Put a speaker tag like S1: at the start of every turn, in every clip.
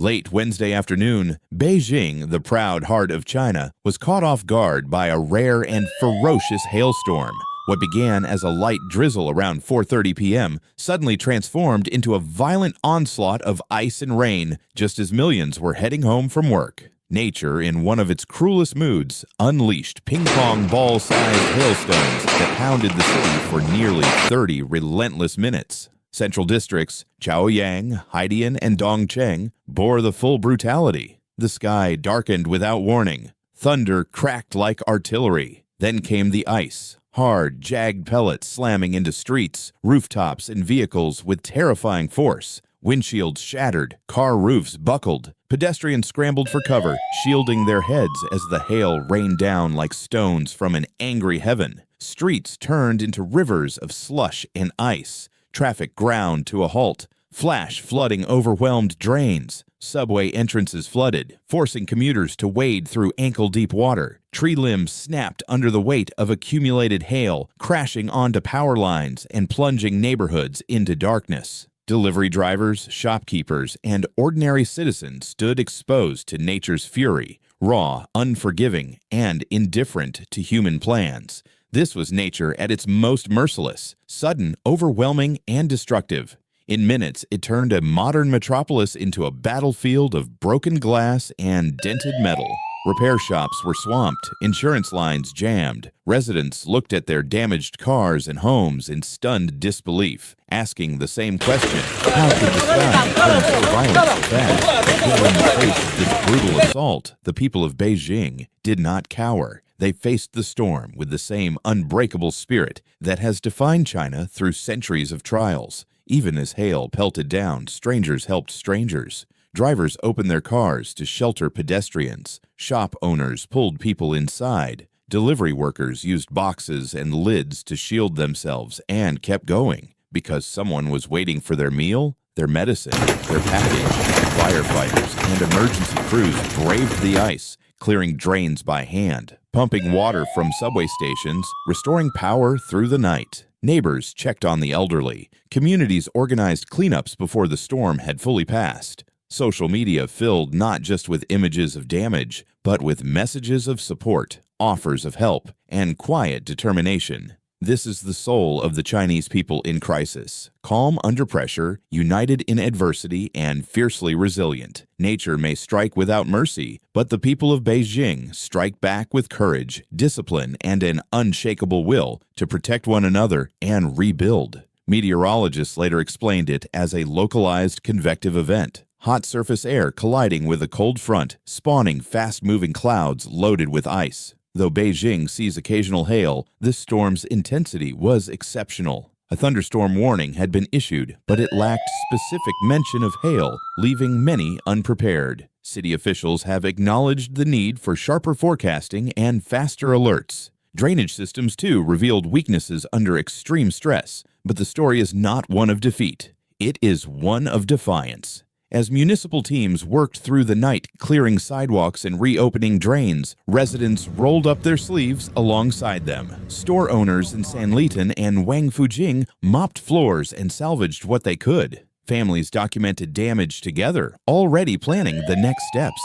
S1: Late Wednesday afternoon, Beijing, the proud heart of China, was caught off guard by a rare and ferocious hailstorm. What began as a light drizzle around 4:30 p.m. suddenly transformed into a violent onslaught of ice and rain just as millions were heading home from work. Nature, in one of its cruelest moods, unleashed ping-pong ball-sized hailstones that pounded the city for nearly 30 relentless minutes. Central districts, Chaoyang, Haidian, and Dongcheng, bore the full brutality. The sky darkened without warning. Thunder cracked like artillery. Then came the ice, hard, jagged pellets slamming into streets, rooftops, and vehicles with terrifying force. Windshields shattered, car roofs buckled. Pedestrians scrambled for cover, shielding their heads as the hail rained down like stones from an angry heaven. Streets turned into rivers of slush and ice. Traffic ground to a halt. Flash flooding overwhelmed drains. Subway entrances flooded, forcing commuters to wade through ankle-deep water. Tree limbs snapped under the weight of accumulated hail, crashing onto power lines and plunging neighborhoods into darkness. Delivery drivers, shopkeepers, and ordinary citizens stood exposed to nature's fury, raw, unforgiving, and indifferent to human plans. This was nature at its most merciless, sudden, overwhelming, and destructive. In minutes, it turned a modern metropolis into a battlefield of broken glass and dented metal. Repair shops were swamped, insurance lines jammed. Residents looked at their damaged cars and homes in stunned disbelief, asking the same question: how could the sky turn so violent so fast? Yet in the face of this brutal assault, the people of Beijing did not cower. They faced the storm with the same unbreakable spirit that has defined China through centuries of trials. Even as hail pelted down, strangers helped strangers. Drivers opened their cars to shelter pedestrians. Shop owners pulled people inside. Delivery workers used boxes and lids to shield themselves and kept going because someone was waiting for their meal, their medicine, their package. Firefighters and emergency crews braved the ice, clearing drains by hand, pumping water from subway stations, restoring power through the night. Neighbors checked on the elderly. Communities organized cleanups before the storm had fully passed. Social media filled not just with images of damage, but with messages of support, offers of help, and quiet determination. This is the soul of the Chinese people in crisis. Calm under pressure, united in adversity, and fiercely resilient. Nature may strike without mercy, but the people of Beijing strike back with courage, discipline, and an unshakable will to protect one another and rebuild. Meteorologists later explained it as a localized convective event. Hot surface air colliding with a cold front, spawning fast-moving clouds loaded with ice. Though Beijing sees occasional hail, this storm's intensity was exceptional. A thunderstorm warning had been issued, but it lacked specific mention of hail, leaving many unprepared. City officials have acknowledged the need for sharper forecasting and faster alerts. Drainage systems, too, revealed weaknesses under extreme stress, but the story is not one of defeat. It is one of defiance. As municipal teams worked through the night clearing sidewalks and reopening drains, residents rolled up their sleeves alongside them. Store owners in Sanlitun and Wangfujing mopped floors and salvaged what they could. Families documented damage together, already planning the next steps.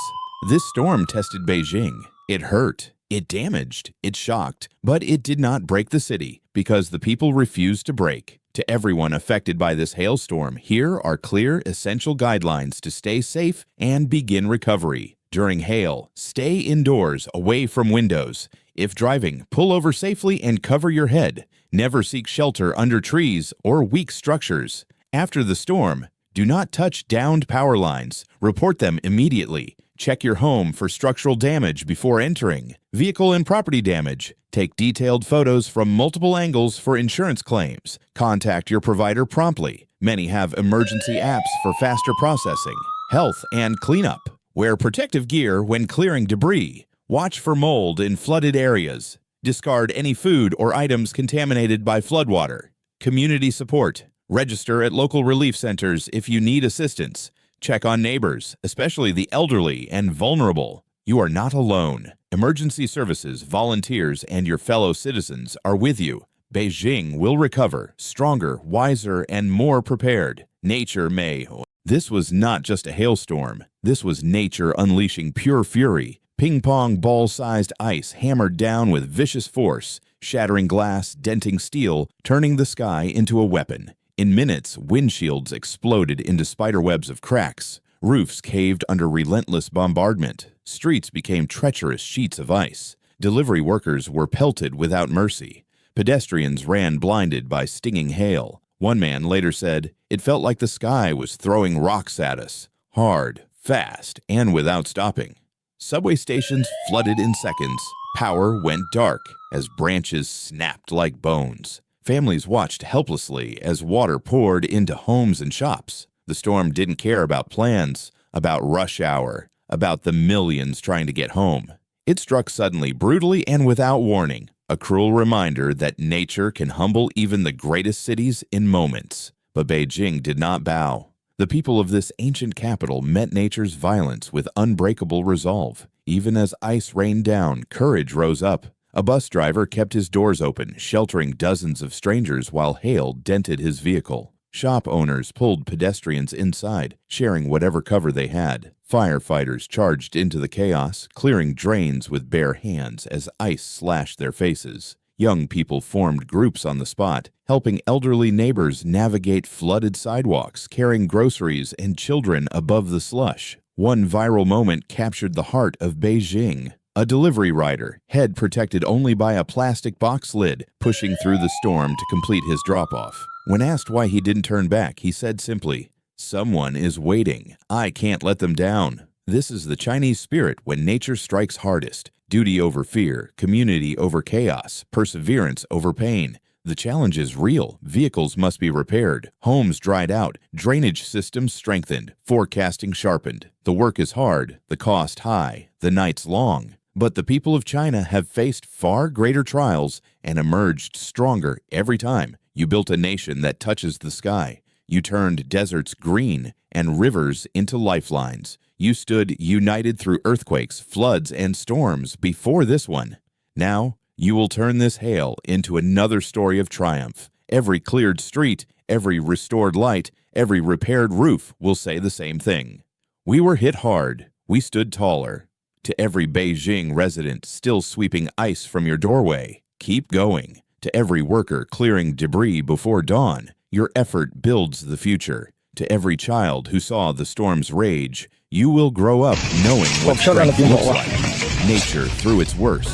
S1: This storm tested Beijing. It hurt, it damaged, it shocked, but it did not break the city because the people refused to break. To everyone affected by this hailstorm, here are clear, essential guidelines to stay safe and begin recovery. During hail, stay indoors, away from windows. If driving, pull over safely and cover your head. Never seek shelter under trees or weak structures. After the storm, do not touch downed power lines. Report them immediately. Check your home for structural damage before entering. Vehicle and property damage. Take detailed photos from multiple angles for insurance claims. Contact your provider promptly. Many have emergency apps for faster processing. Health and cleanup. Wear protective gear when clearing debris. Watch for mold in flooded areas. Discard any food or items contaminated by floodwater. Community support. Register at local relief centers if you need assistance. Check on neighbors, especially the elderly and vulnerable. You are not alone. Emergency services, volunteers, and your fellow citizens are with you. Beijing will recover, stronger, wiser, and more prepared. Nature may This was not just a hailstorm. This was nature unleashing pure fury. Ping-pong ball-sized ice hammered down with vicious force, shattering glass, denting steel, turning the sky into a weapon. In minutes, windshields exploded into spiderwebs of cracks. Roofs caved under relentless bombardment. Streets became treacherous sheets of ice. Delivery workers were pelted without mercy. Pedestrians ran blinded by stinging hail. One man later said, "It felt like the sky was throwing rocks at us, hard, fast, and without stopping." Subway stations flooded in seconds. Power went dark as branches snapped like bones. Families watched helplessly as water poured into homes and shops. The storm didn't care about plans, about rush hour, about the millions trying to get home. It struck suddenly, brutally, and without warning, a cruel reminder that nature can humble even the greatest cities in moments. But Beijing did not bow. The people of this ancient capital met nature's violence with unbreakable resolve. Even as ice rained down, courage rose up. A bus driver kept his doors open, sheltering dozens of strangers while hail dented his vehicle. Shop owners pulled pedestrians inside, sharing whatever cover they had. Firefighters charged into the chaos, clearing drains with bare hands as ice slashed their faces. Young people formed groups on the spot, helping elderly neighbors navigate flooded sidewalks, carrying groceries and children above the slush. One viral moment captured the heart of Beijing. A delivery rider, head protected only by a plastic box lid, pushing through the storm to complete his drop-off. When asked why he didn't turn back, he said simply, "Someone is waiting. I can't let them down." This is the Chinese spirit when nature strikes hardest. Duty over fear, community over chaos, perseverance over pain. The challenge is real. Vehicles must be repaired, homes dried out, drainage systems strengthened, forecasting sharpened. The work is hard, the cost high, the nights long. But the people of China have faced far greater trials and emerged stronger every time. You built a nation that touches the sky. You turned deserts green and rivers into lifelines. You stood united through earthquakes, floods, and storms before this one. Now, you will turn this hail into another story of triumph. Every cleared street, every restored light, every repaired roof will say the same thing. We were hit hard. We stood taller. To every Beijing resident still sweeping ice from your doorway, keep going. To every worker clearing debris before dawn, your effort builds the future. To every child who saw the storm's rage, you will grow up knowing what strength looks like. Nature, through its worst,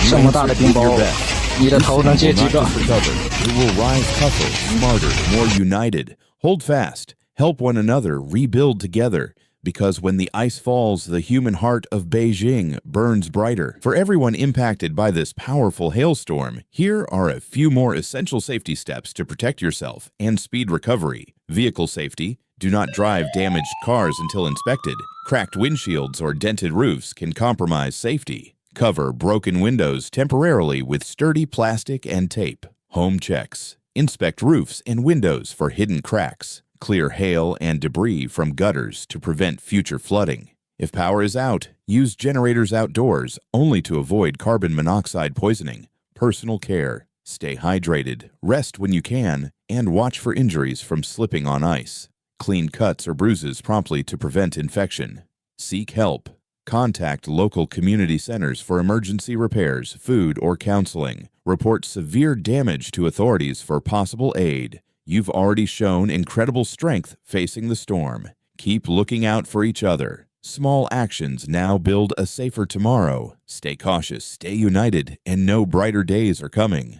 S1: you answered with your best. This city will not just recover. It will rise tougher, smarter, more united. Hold fast. Help one another rebuild together. Because when the ice falls, the human heart of Beijing burns brighter. For everyone impacted by this powerful hailstorm, here are a few more essential safety steps to protect yourself and speed recovery. Vehicle safety. Do not drive damaged cars until inspected. Cracked windshields or dented roofs can compromise safety. Cover broken windows temporarily with sturdy plastic and tape. Home checks. Inspect roofs and windows for hidden cracks. Clear hail and debris from gutters to prevent future flooding. If power is out, use generators outdoors only to avoid carbon monoxide poisoning. Personal care. Stay hydrated, rest when you can, and watch for injuries from slipping on ice. Clean cuts or bruises promptly to prevent infection. Seek help. Contact local community centers for emergency repairs, food, or counseling. Report severe damage to authorities for possible aid. You've already shown incredible strength facing the storm. Keep looking out for each other. Small actions now build a safer tomorrow. Stay cautious, stay united, and know brighter days are coming.